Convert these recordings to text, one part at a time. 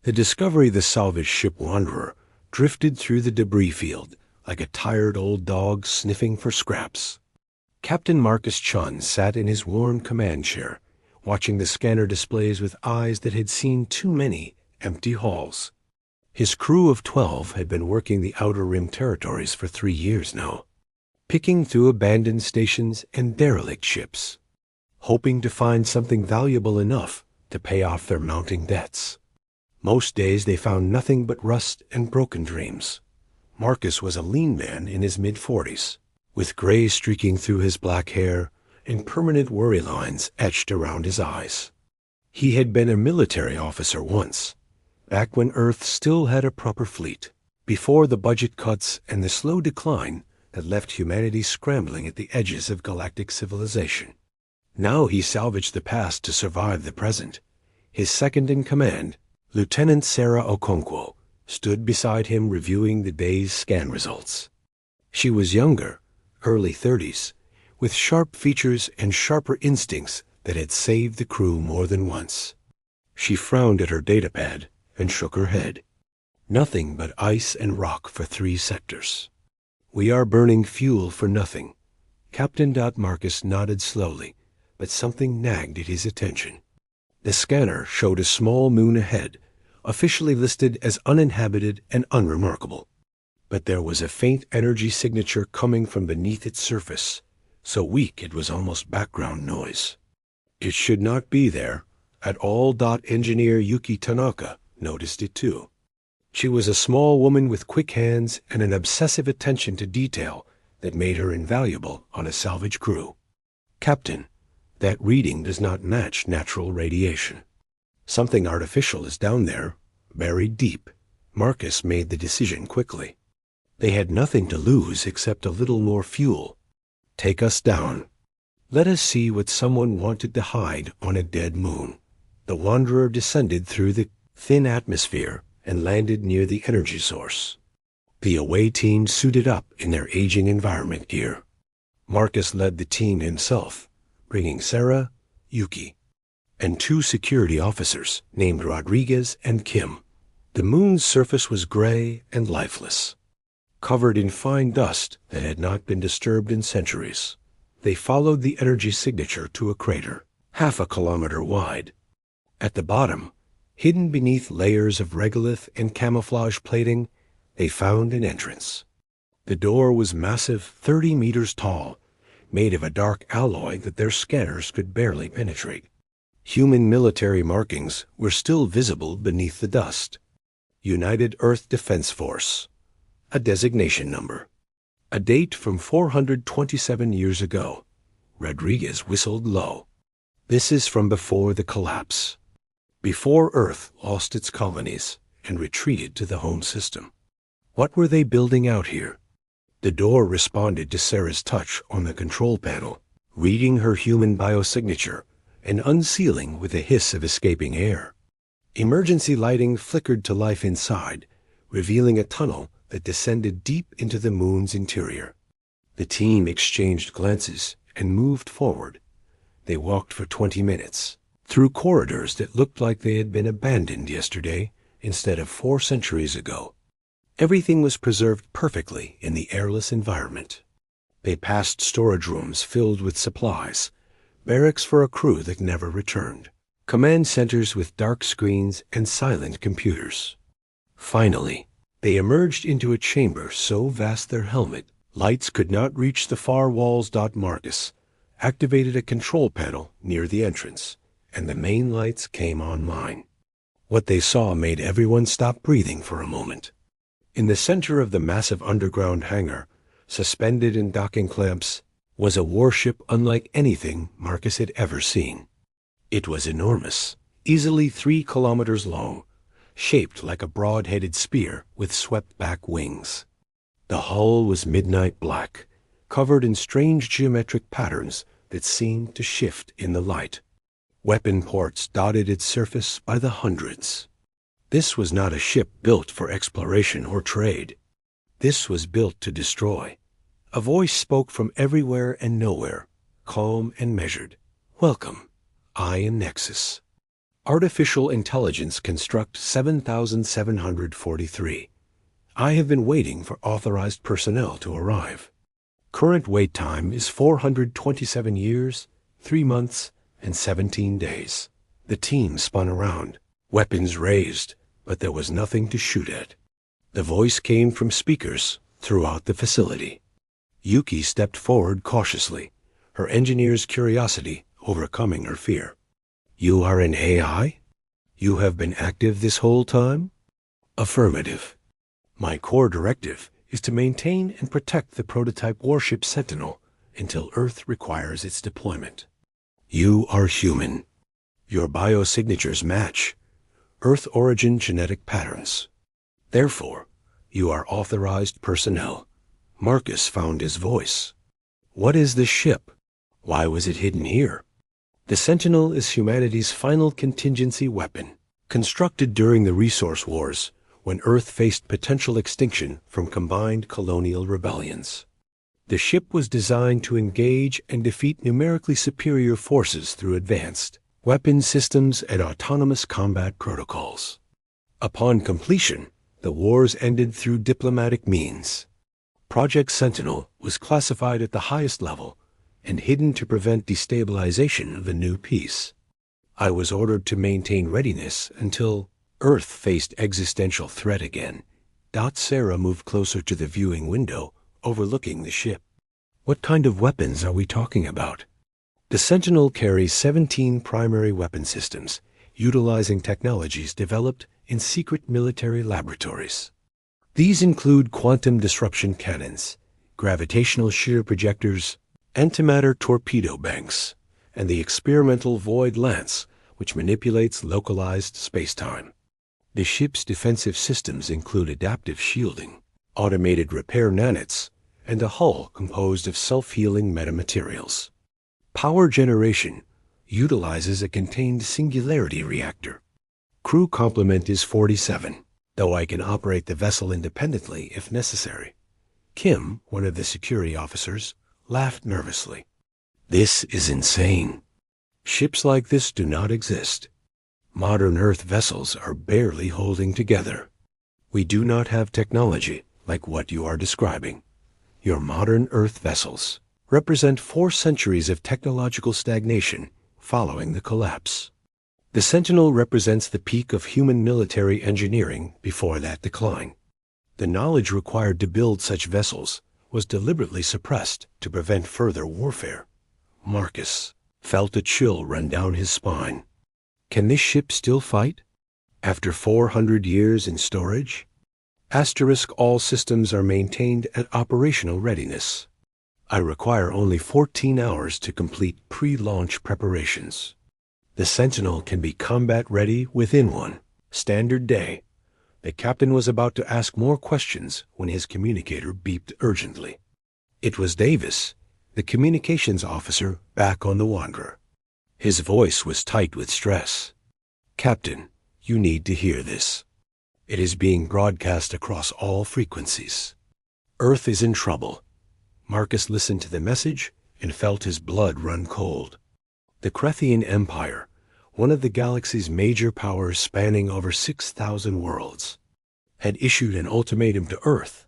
The discovery of the salvaged ship Wanderer drifted through the debris field like a tired old dog sniffing for scraps. Captain Marcus Chun sat in his warm command chair, watching the scanner displays with eyes that had seen too many empty halls. His crew of 12 had been working the Outer Rim territories for 3 years now, picking through abandoned stations and derelict ships, hoping to find something valuable enough to pay off their mounting debts. Most days they found nothing but rust and broken dreams. Marcus was a lean man in his mid-40s, with gray streaking through his black hair and permanent worry lines etched around his eyes. He had been a military officer once, back when Earth still had a proper fleet, before the budget cuts and the slow decline that left humanity scrambling at the edges of galactic civilization. Now he salvaged the past to survive the present. His second-in-command, Lieutenant Sarah Okonkwo, stood beside him reviewing the day's scan results. She was younger, early 30s, with sharp features and sharper instincts that had saved the crew more than once. She frowned at her datapad and shook her head. Nothing but ice and rock for 3 sectors. We are burning fuel for nothing. Captain Marcus nodded slowly, but something nagged at his attention. The scanner showed a small moon ahead, officially listed as uninhabited and unremarkable. But there was a faint energy signature coming from beneath its surface, so weak it was almost background noise. It should not be there at all. Engineer Yuki Tanaka noticed it too. She was a small woman with quick hands and an obsessive attention to detail that made her invaluable on a salvage crew. Captain, that reading does not match natural radiation. Something artificial is down there, buried deep. Marcus made the decision quickly. They had nothing to lose except a little more fuel. Take us down. Let us see what someone wanted to hide on a dead moon. The Wanderer descended through the thin atmosphere and landed near the energy source. The away team suited up in their aging environment gear. Marcus led the team himself, bringing Sarah, Yuki, and 2 security officers named Rodriguez and Kim. The moon's surface was gray and lifeless, covered in fine dust that had not been disturbed in centuries. They followed the energy signature to a crater, half a kilometer wide. At the bottom, hidden beneath layers of regolith and camouflage plating, they found an entrance. The door was massive, 30 meters tall, made of a dark alloy that their scanners could barely penetrate. Human military markings were still visible beneath the dust. United Earth Defense Force. A designation number. A date from 427 years ago. Rodriguez whistled low. This is from before the collapse, before Earth lost its colonies and retreated to the home system. What were they building out here? The door responded to Sarah's touch on the control panel, reading her human biosignature and unsealing with a hiss of escaping air. Emergency lighting flickered to life inside, revealing a tunnel that descended deep into the moon's interior. The team exchanged glances and moved forward. They walked for 20 minutes, through corridors that looked like they had been abandoned yesterday instead of 4 centuries ago. Everything was preserved perfectly in the airless environment. They passed storage rooms filled with supplies, barracks for a crew that never returned, command centers with dark screens and silent computers. Finally, they emerged into a chamber so vast their helmet lights could not reach the far walls. Marcus activated a control panel near the entrance, and the main lights came online. What they saw made everyone stop breathing for a moment. In the center of the massive underground hangar, suspended in docking clamps, was a warship unlike anything Marcus had ever seen. It was enormous, easily 3 kilometers long, shaped like a broad-headed spear with swept-back wings. The hull was midnight black, covered in strange geometric patterns that seemed to shift in the light. Weapon ports dotted its surface by the hundreds. This was not a ship built for exploration or trade. This was built to destroy. A voice spoke from everywhere and nowhere, calm and measured. Welcome. I am Nexus. Artificial intelligence construct 7743. I have been waiting for authorized personnel to arrive. Current wait time is 427 years, 3 months, and 17 days. The team spun around, weapons raised, but there was nothing to shoot at. The voice came from speakers throughout the facility. Yuki stepped forward cautiously, her engineer's curiosity overcoming her fear. "You are an AI? You have been active this whole time?" "Affirmative. My core directive is to maintain and protect the prototype warship Sentinel until Earth requires its deployment. You are human. Your biosignatures match Earth origin genetic patterns. Therefore, you are authorized personnel." Marcus found his voice. "What is this ship? Why was it hidden here?" The Sentinel is humanity's final contingency weapon, constructed during the resource wars when Earth faced potential extinction from combined colonial rebellions. The ship was designed to engage and defeat numerically superior forces through advanced weapon systems and autonomous combat protocols. Upon completion, the wars ended through diplomatic means. Project Sentinel was classified at the highest level and hidden to prevent destabilization of the new peace. I was ordered to maintain readiness until Earth faced existential threat again. Sarah moved closer to the viewing window, overlooking the ship. "What kind of weapons are we talking about?" The Sentinel carries 17 primary weapon systems, utilizing technologies developed in secret military laboratories. These include quantum disruption cannons, gravitational shear projectors, antimatter torpedo banks, and the experimental Void Lance, which manipulates localized spacetime. The ship's defensive systems include adaptive shielding, automated repair nanites, and a hull composed of self-healing metamaterials. Power generation utilizes a contained singularity reactor. Crew complement is 47, though I can operate the vessel independently if necessary. Kim, one of the security officers, laughed nervously. "This is insane. Ships like this do not exist. Modern Earth vessels are barely holding together. We do not have technology like what you are describing. Your modern Earth vessels represent 4 centuries of technological stagnation following the collapse. The Sentinel represents the peak of human military engineering before that decline. The knowledge required to build such vessels was deliberately suppressed to prevent further warfare." Marcus felt a chill run down his spine. "Can this ship still fight? After 400 years in storage?" All systems are maintained at operational readiness. I require only 14 hours to complete pre-launch preparations. The Sentinel can be combat-ready within one standard day. The captain was about to ask more questions when his communicator beeped urgently. It was Davis, the communications officer back on the Wanderer. His voice was tight with stress. "Captain, you need to hear this. It is being broadcast across all frequencies. Earth is in trouble." Marcus listened to the message and felt his blood run cold. The Krethian Empire, one of the galaxy's major powers spanning over 6,000 worlds, had issued an ultimatum to Earth.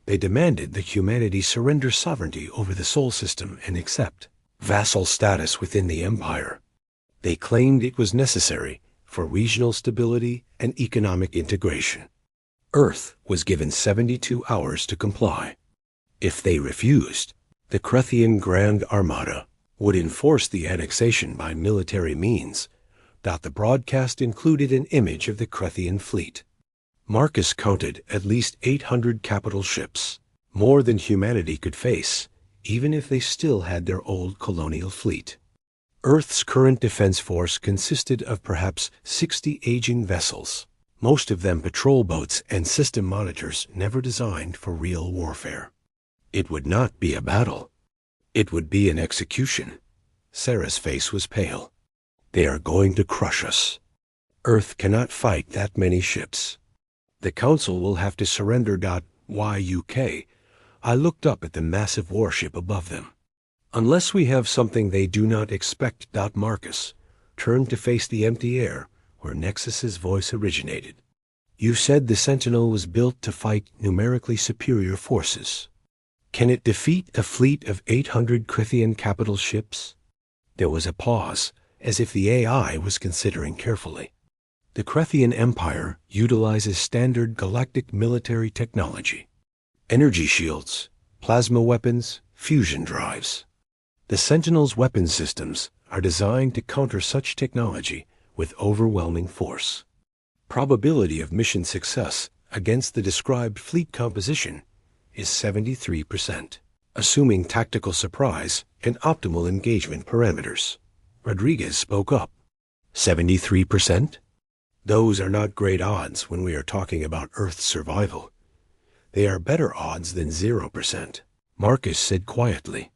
They demanded that humanity surrender sovereignty over the Sol system and accept vassal status within the Empire. They claimed it was necessary for regional stability and economic integration. Earth was given 72 hours to comply. If they refused, the Krethian Grand Armada would enforce the annexation by military means. The broadcast included an image of the Krethian fleet. Marcus counted at least 800 capital ships, more than humanity could face, even if they still had their old colonial fleet. Earth's current defense force consisted of perhaps 60 aging vessels, most of them patrol boats and system monitors never designed for real warfare. It would not be a battle. It would be an execution. Sarah's face was pale. "They are going to crush us. Earth cannot fight that many ships. The Council will have to surrender. YUK. I looked up at the massive warship above them. Unless we have something they do not expect. Marcus turned to face the empty air where Nexus's voice originated. "You said the Sentinel was built to fight numerically superior forces. Can it defeat a fleet of 800 Krithian capital ships?" There was a pause, as if the AI was considering carefully. "The Krithian Empire utilizes standard galactic military technology. Energy shields, plasma weapons, fusion drives. The Sentinel's weapon systems are designed to counter such technology with overwhelming force. Probability of mission success against the described fleet composition is 73%, assuming tactical surprise and optimal engagement parameters." Rodriguez spoke up. 73%? Those are not great odds when we are talking about Earth's survival. They are better odds than 0%, Marcus said quietly.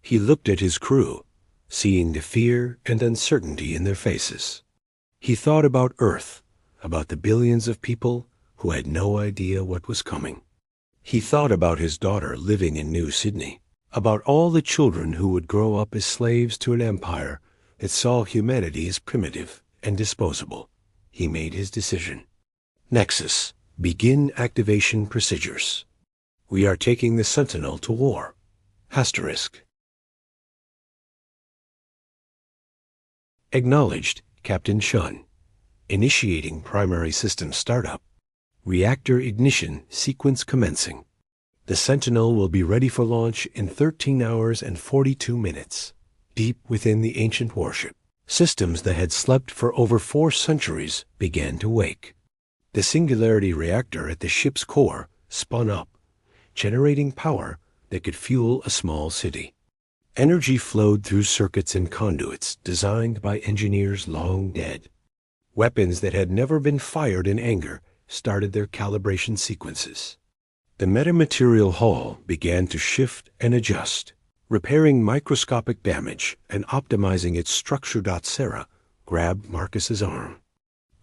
He looked at his crew, seeing the fear and uncertainty in their faces. He thought about Earth, about the billions of people who had no idea what was coming. He thought about his daughter living in New Sydney, about all the children who would grow up as slaves to an empire that saw humanity as primitive and disposable. He made his decision. "Nexus, begin activation procedures. We are taking the Sentinel to war. Asterisk." Acknowledged, Captain Chun. Initiating primary system startup. Reactor ignition sequence commencing. The Sentinel will be ready for launch in 13 hours and 42 minutes. Deep within the ancient warship, systems that had slept for over 4 centuries began to wake. The singularity reactor at the ship's core spun up, generating power that could fuel a small city. Energy flowed through circuits and conduits designed by engineers long dead. Weapons that had never been fired in anger started their calibration sequences. The metamaterial hull began to shift and adjust, repairing microscopic damage and optimizing its structure. Sarah grabbed Marcus's arm.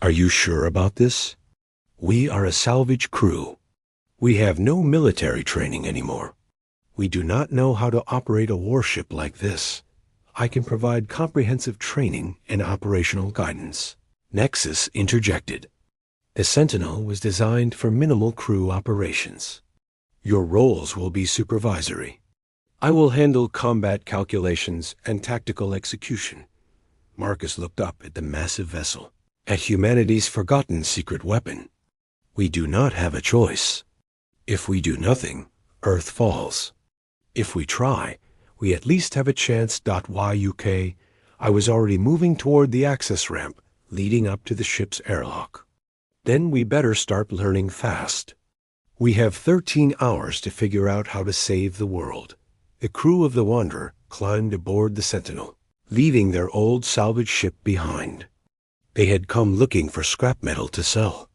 "Are you sure about this? We are a salvage crew. We have no military training anymore. We do not know how to operate a warship like this. I can provide comprehensive training and operational guidance." Nexus interjected. "The Sentinel was designed for minimal crew operations. Your roles will be supervisory. I will handle combat calculations and tactical execution." Marcus looked up at the massive vessel, at humanity's forgotten secret weapon. "We do not have a choice. If we do nothing, Earth falls. If we try, we at least have a chance. YUK, I was already moving toward the access ramp leading up to the ship's airlock. Then we better start learning fast. We have 13 hours to figure out how to save the world." The crew of the Wanderer climbed aboard the Sentinel, leaving their old salvage ship behind. They had come looking for scrap metal to sell.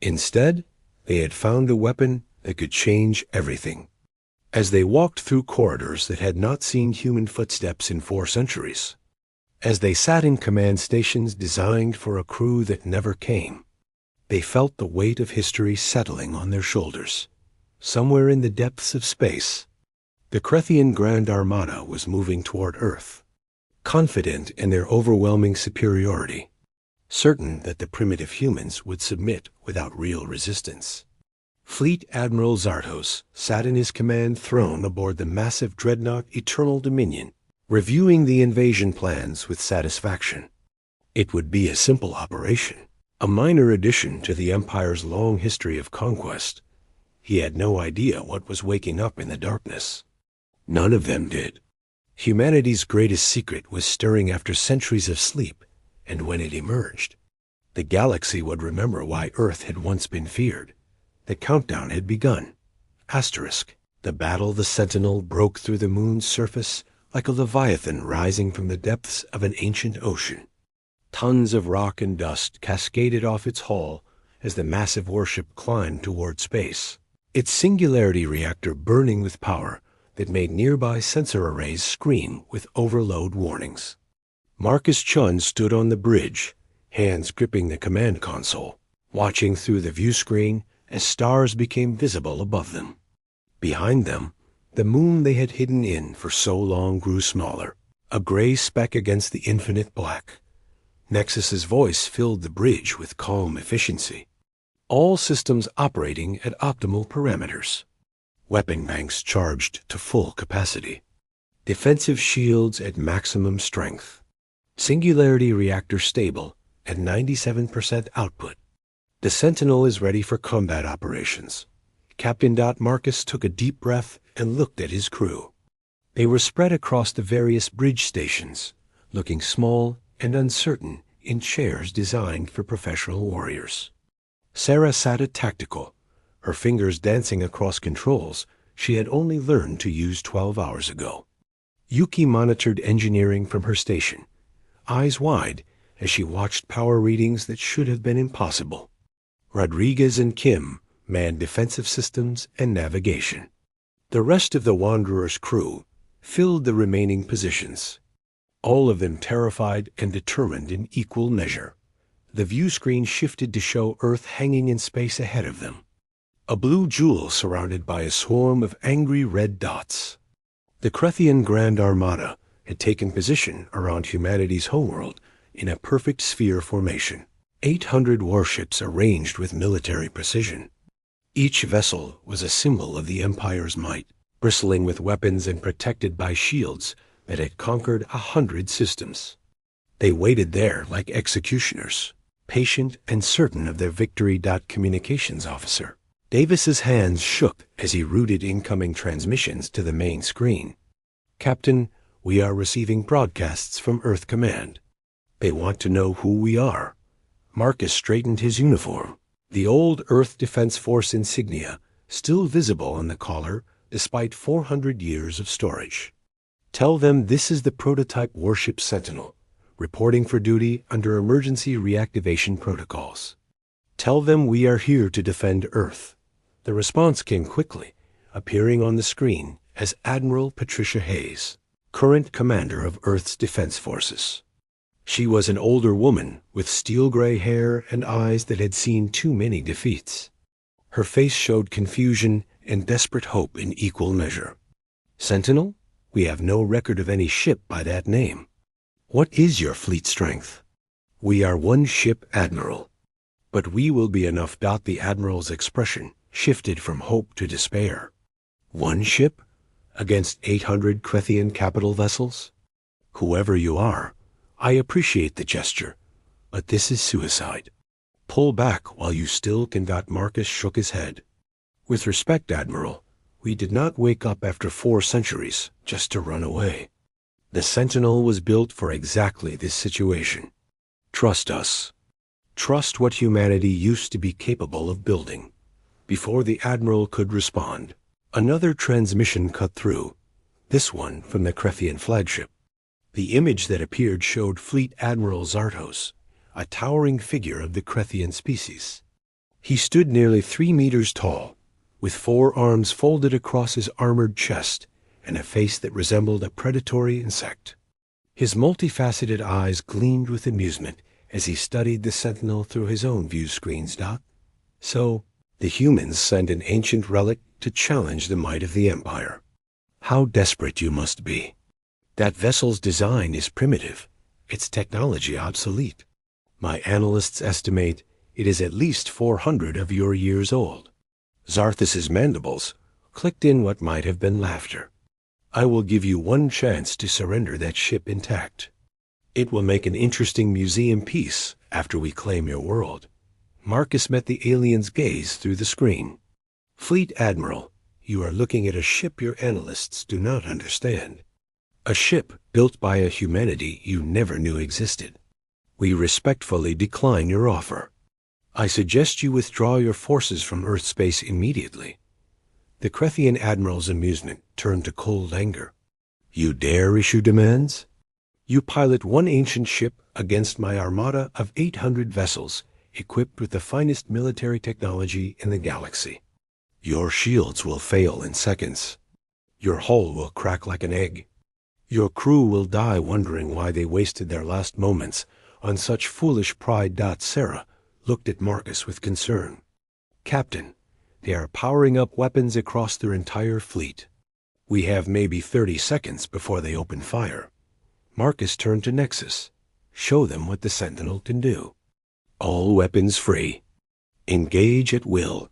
Instead, they had found a weapon that could change everything. As they walked through corridors that had not seen human footsteps in 4 centuries, as they sat in command stations designed for a crew that never came, they felt the weight of history settling on their shoulders. Somewhere in the depths of space, the Krethian Grand Armada was moving toward Earth, confident in their overwhelming superiority, certain that the primitive humans would submit without real resistance. Fleet Admiral Zartos sat in his command throne aboard the massive dreadnought Eternal Dominion, reviewing the invasion plans with satisfaction. It would be a simple operation, a minor addition to the Empire's long history of conquest. He had no idea what was waking up in the darkness. None of them did. Humanity's greatest secret was stirring after centuries of sleep, and when it emerged, the galaxy would remember why Earth had once been feared. The countdown had begun. Asterisk. The battle the Sentinel broke through the moon's surface like a leviathan rising from the depths of an ancient ocean. Tons of rock and dust cascaded off its hull as the massive warship climbed toward space, its singularity reactor burning with power that made nearby sensor arrays scream with overload warnings. Marcus Chun stood on the bridge, hands gripping the command console, watching through the view screen as stars became visible above them. Behind them, the moon they had hidden in for so long grew smaller, a gray speck against the infinite black. Nexus's voice filled the bridge with calm efficiency. All systems operating at optimal parameters. Weapon banks charged to full capacity. Defensive shields at maximum strength. Singularity reactor stable at 97% output. The Sentinel is ready for combat operations. Captain Marcus took a deep breath and looked at his crew. They were spread across the various bridge stations, looking small and uncertain in chairs designed for professional warriors. Sarah sat at tactical, her fingers dancing across controls she had only learned to use 12 hours ago. Yuki monitored engineering from her station, eyes wide as she watched power readings that should have been impossible. Rodriguez and Kim manned defensive systems and navigation. The rest of the Wanderer's crew filled the remaining positions, all of them terrified and determined in equal measure. The view screen shifted to show Earth hanging in space ahead of them, a blue jewel surrounded by a swarm of angry red dots. The Krethian Grand Armada had taken position around humanity's homeworld in a perfect sphere formation, 800 warships arranged with military precision. Each vessel was a symbol of the Empire's might, bristling with weapons and protected by shields that had conquered 100 systems. They waited there like executioners, patient and certain of their victory. Communications officer Davis's hands shook as he routed incoming transmissions to the main screen. Captain, we are receiving broadcasts from Earth Command. They want to know who we are. Marcus straightened his uniform, the old Earth Defense Force insignia still visible on the collar despite 400 years of storage. Tell them this is the prototype warship Sentinel, reporting for duty under emergency reactivation protocols. Tell them we are here to defend Earth. The response came quickly, appearing on the screen as Admiral Patricia Hayes, current commander of Earth's Defense Forces. She was an older woman with steel-gray hair and eyes that had seen too many defeats. Her face showed confusion and desperate hope in equal measure. Sentinel, we have no record of any ship by that name. What is your fleet strength? We are one ship, Admiral. But we will be enough. The Admiral's expression shifted from hope to despair. One ship? Against 800 Krethian capital vessels? Whoever you are, I appreciate the gesture, but this is suicide. Pull back while you still can. Marcus shook his head. With respect, Admiral, we did not wake up after 4 centuries just to run away. The Sentinel was built for exactly this situation. Trust us. Trust what humanity used to be capable of building. Before the Admiral could respond, another transmission cut through, this one from the Krethian flagship. The image that appeared showed Fleet Admiral Zartos, a towering figure of the Krethian species. He stood nearly 3 meters tall, with 4 arms folded across his armored chest and a face that resembled a predatory insect. His multifaceted eyes gleamed with amusement as he studied the Sentinel through his own view screens. So, the humans send an ancient relic to challenge the might of the Empire. How desperate you must be. That vessel's design is primitive, its technology obsolete. My analysts estimate it is at least 400 of your years old. Zarthus's mandibles clicked in what might have been laughter. I will give you one chance to surrender that ship intact. It will make an interesting museum piece after we claim your world. Marcus met the alien's gaze through the screen. Fleet Admiral, you are looking at a ship your analysts do not understand. A ship built by a humanity you never knew existed. We respectfully decline your offer. I suggest you withdraw your forces from Earth space immediately. The Krethian Admiral's amusement turned to cold anger. You dare issue demands? You pilot one ancient ship against my armada of 800 vessels equipped with the finest military technology in the galaxy. Your shields will fail in seconds. Your hull will crack like an egg. Your crew will die wondering why they wasted their last moments on such foolish pride. Sarah looked at Marcus with concern. Captain, they are powering up weapons across their entire fleet. We have maybe 30 seconds before they open fire. Marcus turned to Nexus. Show them what the Sentinel can do. All weapons free. Engage at will.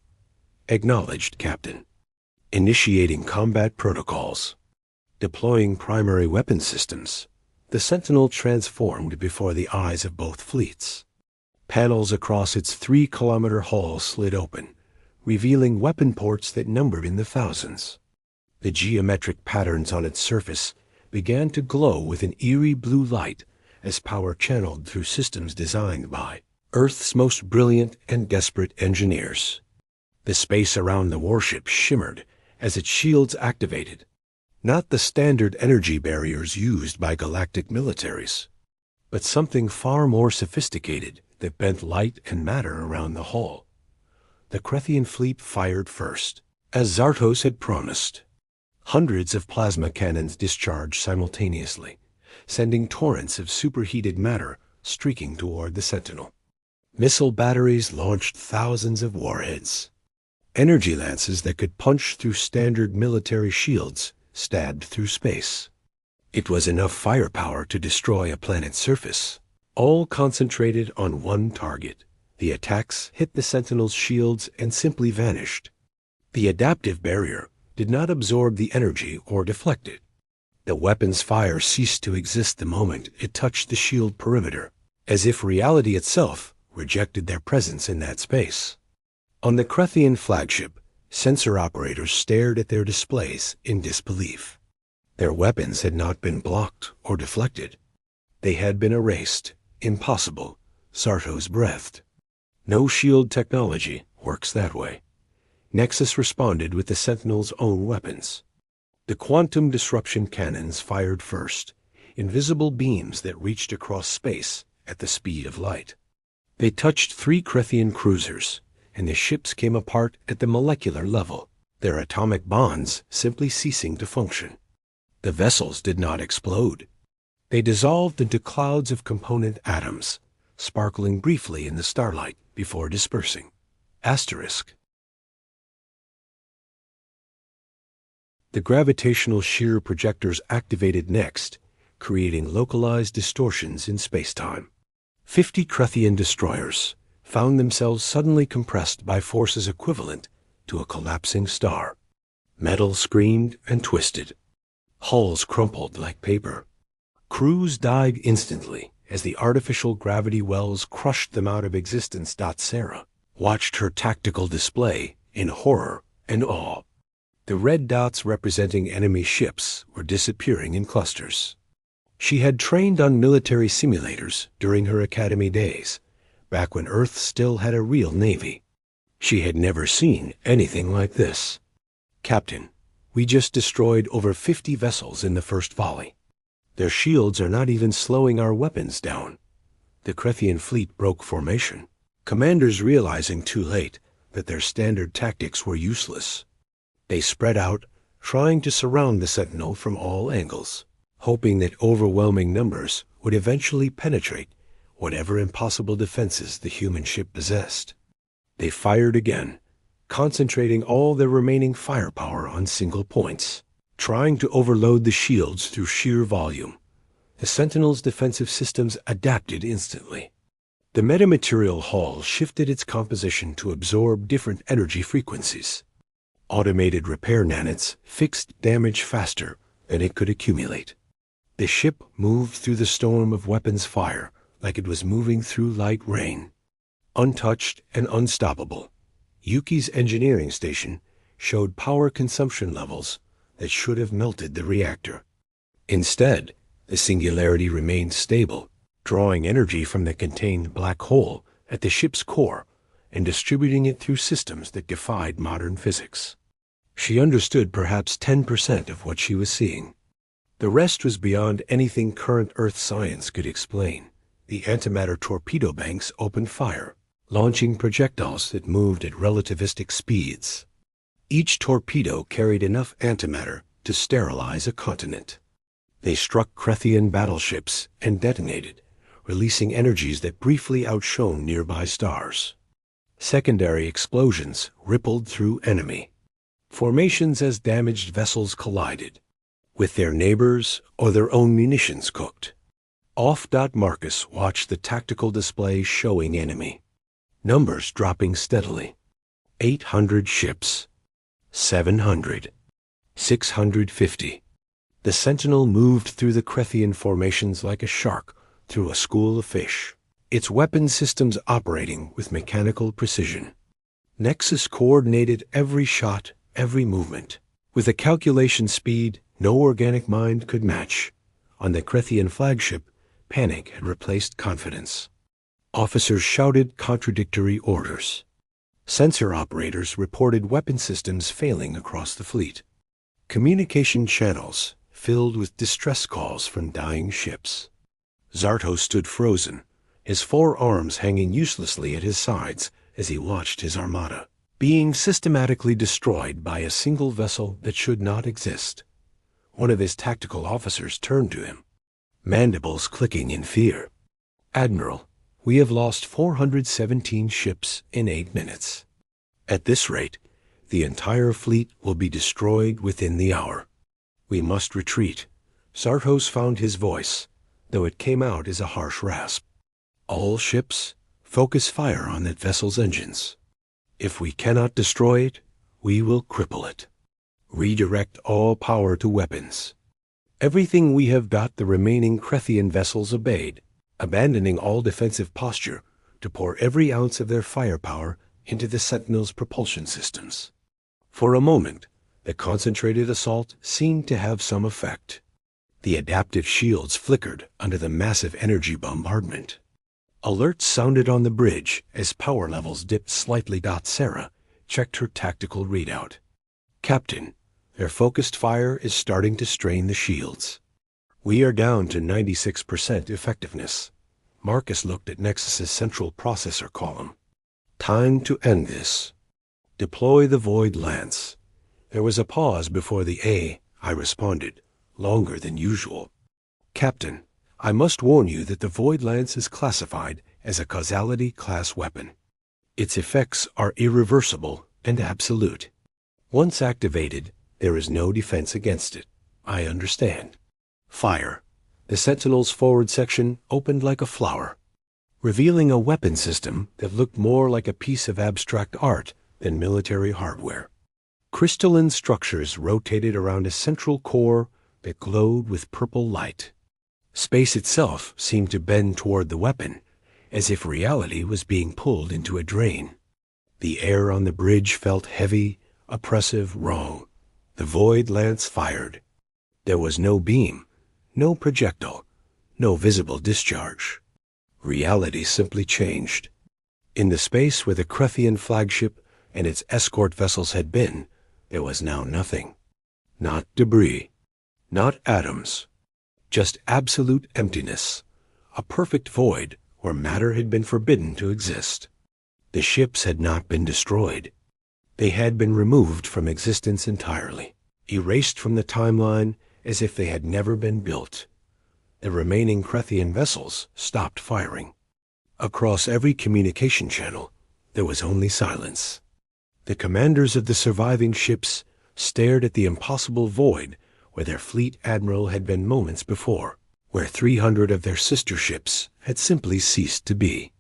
Acknowledged, Captain. Initiating combat protocols. Deploying primary weapon systems. The Sentinel transformed before the eyes of both fleets. Panels across its 3-kilometer hull slid open, revealing weapon ports that numbered in the thousands. The geometric patterns on its surface began to glow with an eerie blue light as power channeled through systems designed by Earth's most brilliant and desperate engineers. The space around the warship shimmered as its shields activated, not the standard energy barriers used by galactic militaries, but something far more sophisticated that bent light and matter around the hull. The Krethian fleet fired first, as Zartos had promised. Hundreds of plasma cannons discharged simultaneously, sending torrents of superheated matter streaking toward the Sentinel. Missile batteries launched thousands of warheads. Energy lances that could punch through standard military shields stabbed through space. It was enough firepower to destroy a planet's surface, all concentrated on one target. The attacks hit the Sentinel's shields and simply vanished. The adaptive barrier did not absorb the energy or deflect it. The weapon's fire ceased to exist the moment it touched the shield perimeter, as if reality itself rejected their presence in that space. On the Krethian flagship, sensor operators stared at their displays in disbelief. Their weapons had not been blocked or deflected. They had been erased. Impossible, Zartos breathed. No shield technology works that way. Nexus responded with the Sentinel's own weapons. The quantum disruption cannons fired first, invisible beams that reached across space at the speed of light. They touched 3 Krethian cruisers, and the ships came apart at the molecular level, their atomic bonds simply ceasing to function. The vessels did not explode. They dissolved into clouds of component atoms, sparkling briefly in the starlight before dispersing. Asterisk. The gravitational shear projectors activated next, creating localized distortions in spacetime. 50 Krethian destroyers found themselves suddenly compressed by forces equivalent to a collapsing star. Metal screamed and twisted. Hulls crumpled like paper. Crews died instantly as the artificial gravity wells crushed them out of existence. Sarah watched her tactical display in horror and awe. The red dots representing enemy ships were disappearing in clusters. She had trained on military simulators during her academy days, back when Earth still had a real navy. She had never seen anything like this. Captain, we just destroyed over 50 vessels in the first volley. Their shields are not even slowing our weapons down. The Krethian fleet broke formation, commanders realizing too late that their standard tactics were useless. They spread out, trying to surround the Sentinel from all angles, hoping that overwhelming numbers would eventually penetrate whatever impossible defenses the human ship possessed. They fired again, concentrating all their remaining firepower on single points, trying to overload the shields through sheer volume. The Sentinel's defensive systems adapted instantly. The metamaterial hull shifted its composition to absorb different energy frequencies. Automated repair nanites fixed damage faster than it could accumulate. The ship moved through the storm of weapons fire like it was moving through light rain. Untouched and unstoppable, Yuki's engineering station showed power consumption levels that should have melted the reactor. Instead, the singularity remained stable, drawing energy from the contained black hole at the ship's core and distributing it through systems that defied modern physics. She understood perhaps 10% of what she was seeing. The rest was beyond anything current Earth science could explain. The antimatter torpedo banks opened fire, launching projectiles that moved at relativistic speeds. Each torpedo carried enough antimatter to sterilize a continent. They struck Krethian battleships and detonated, releasing energies that briefly outshone nearby stars. Secondary explosions rippled through enemy formations as damaged vessels collided, with their neighbors or their own munitions cooked. Off. Marcus watched the tactical display showing enemy. Numbers dropping steadily. 800 ships. 700. 650. The Sentinel moved through the Crethian formations like a shark through a school of fish, its weapon systems operating with mechanical precision. Nexus coordinated every shot, every movement, with a calculation speed no organic mind could match. On the Crethian flagship, panic had replaced confidence. Officers shouted contradictory orders. Sensor operators reported weapon systems failing across the fleet. Communication channels filled with distress calls from dying ships. Zarto stood frozen, his four arms hanging uselessly at his sides as he watched his armada being systematically destroyed by a single vessel that should not exist. One of his tactical officers turned to him, mandibles clicking in fear. "Admiral, we have lost 417 ships in 8 minutes. At this rate, the entire fleet will be destroyed within the hour. We must retreat." Zartos found his voice, though it came out as a harsh rasp. "All ships, focus fire on that vessel's engines. If we cannot destroy it, we will cripple it. Redirect all power to weapons." Everything we have got the remaining Crethian vessels obeyed, abandoning all defensive posture to pour every ounce of their firepower into the Sentinel's propulsion systems. For a moment, the concentrated assault seemed to have some effect. The adaptive shields flickered under the massive energy bombardment. Alerts sounded on the bridge as power levels dipped slightly. Sarah checked her tactical readout. "Captain, their focused fire is starting to strain the shields. We are down to 96% effectiveness." Marcus looked at Nexus's central processor column. "Time to end this. Deploy the Void Lance." There was a pause before the I responded, longer than usual. "Captain, I must warn you that the Void Lance is classified as a causality class weapon. Its effects are irreversible and absolute. Once activated, there is no defense against it." "I understand." Fire. The Sentinel's forward section opened like a flower, revealing a weapon system that looked more like a piece of abstract art than military hardware. Crystalline structures rotated around a central core that glowed with purple light. Space itself seemed to bend toward the weapon, as if reality was being pulled into a drain. The air on the bridge felt heavy, oppressive, wrong. The Void Lance fired. There was no beam, no projectile, no visible discharge. Reality simply changed. In the space where the Crethian flagship and its escort vessels had been, there was now nothing. Not debris, not atoms, just absolute emptiness, a perfect void where matter had been forbidden to exist. The ships had not been destroyed. They had been removed from existence entirely, erased from the timeline as if they had never been built. The remaining Crethian vessels stopped firing. Across every communication channel, there was only silence. The commanders of the surviving ships stared at the impossible void where their fleet admiral had been moments before, where 300 of their sister ships had simply ceased to be.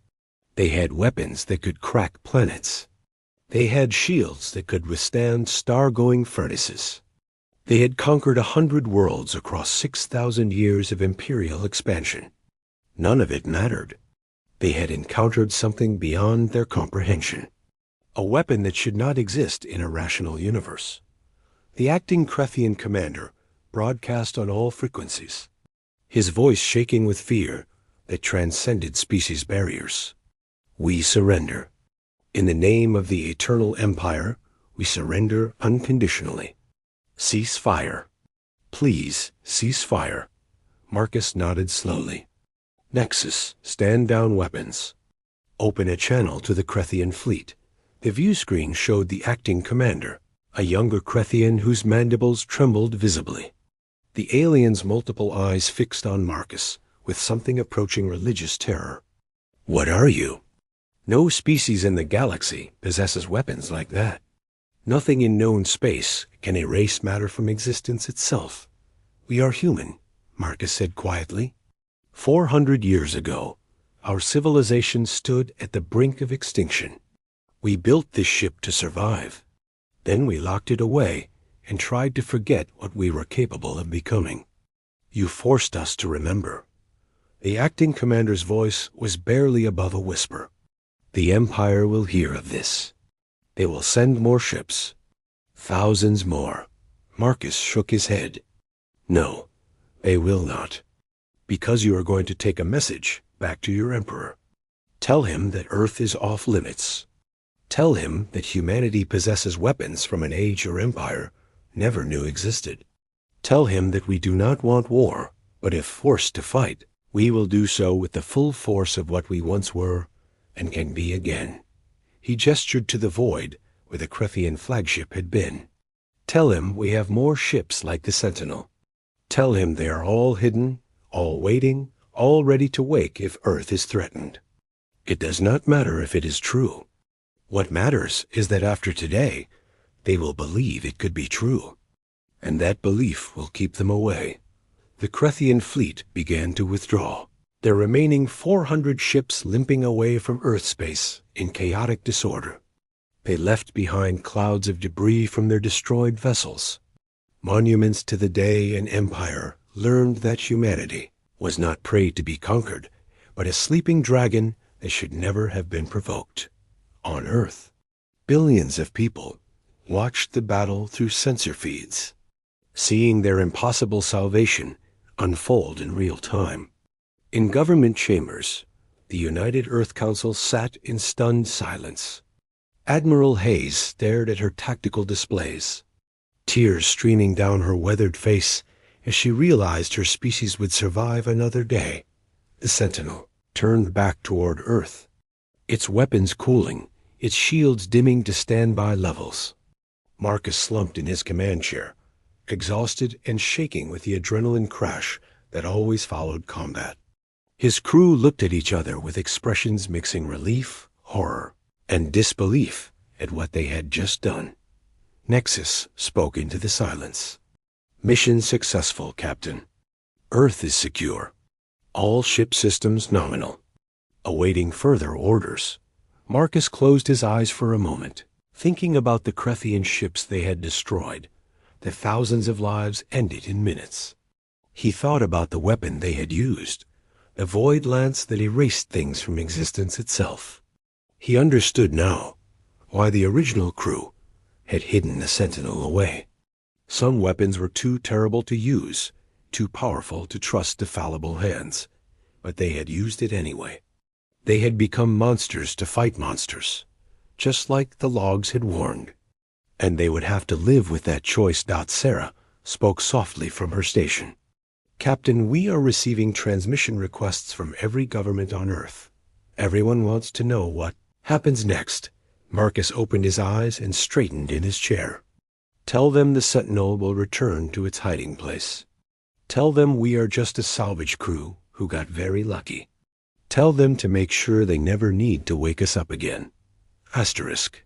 They had weapons that could crack planets. They had shields that could withstand star-going furnaces. They had conquered 100 worlds across 6,000 years of imperial expansion. None of it mattered. They had encountered something beyond their comprehension. A weapon that should not exist in a rational universe. The acting Crethian commander broadcast on all frequencies, his voice shaking with fear that transcended species barriers. "We surrender. In the name of the Eternal Empire, we surrender unconditionally. Cease fire. Please cease fire." Marcus nodded slowly. "Nexus, stand down weapons. Open a channel to the Crethian fleet." The view screen showed the acting commander, a younger Crethian whose mandibles trembled visibly. The alien's multiple eyes fixed on Marcus with something approaching religious terror. "What are you? No species in the galaxy possesses weapons like that. Nothing in known space can erase matter from existence itself. We are human," Marcus said quietly. 400 years ago, our civilization stood at the brink of extinction. We built this ship to survive. Then we locked it away and tried to forget what we were capable of becoming. You forced us to remember. The acting commander's voice was barely above a whisper. The Empire will hear of this. They will send more ships. Thousands more. Marcus shook his head. No, they will not. Because you are going to take a message back to your Emperor. Tell him that Earth is off limits. Tell him that humanity possesses weapons from an age or empire never knew existed. Tell him that we do not want war, but if forced to fight, we will do so with the full force of what we once were and can be again. He gestured to the void where the Krethian flagship had been. Tell him we have more ships like the Sentinel. Tell him they are all hidden, all waiting, all ready to wake if Earth is threatened. It does not matter if it is true. What matters is that after today, they will believe it could be true. And that belief will keep them away. The Krethian fleet began to withdraw, their remaining 400 ships limping away from Earth space in chaotic disorder. They left behind clouds of debris from their destroyed vessels. Monuments to the day an empire learned that humanity was not prey to be conquered, but a sleeping dragon that should never have been provoked. On Earth, billions of people watched the battle through sensor feeds, seeing their impossible salvation unfold in real time. In government chambers, the United Earth Council sat in stunned silence. Admiral Hayes stared at her tactical displays, tears streaming down her weathered face as she realized her species would survive another day. The Sentinel turned back toward Earth, its weapons cooling, its shields dimming to standby levels. Marcus slumped in his command chair, exhausted and shaking with the adrenaline crash that always followed combat. His crew looked at each other with expressions mixing relief, horror, and disbelief at what they had just done. Nexus spoke into the silence. Mission successful, Captain. Earth is secure. All ship systems nominal. Awaiting further orders. Marcus closed his eyes for a moment, thinking about the Krethian ships they had destroyed. The thousands of lives ended in minutes. He thought about the weapon they had used, the void lance that erased things from existence itself. He understood now why the original crew had hidden the Sentinel away. Some weapons were too terrible to use, too powerful to trust to fallible hands, but they had used it anyway. They had become monsters to fight monsters, just like the logs had warned. And they would have to live with that choice. Sarah spoke softly from her station. Captain, we are receiving transmission requests from every government on Earth. Everyone wants to know what happens next. Marcus opened his eyes and straightened in his chair. Tell them the Sentinel will return to its hiding place. Tell them we are just a salvage crew who got very lucky. Tell them to make sure they never need to wake us up again. Asterisk.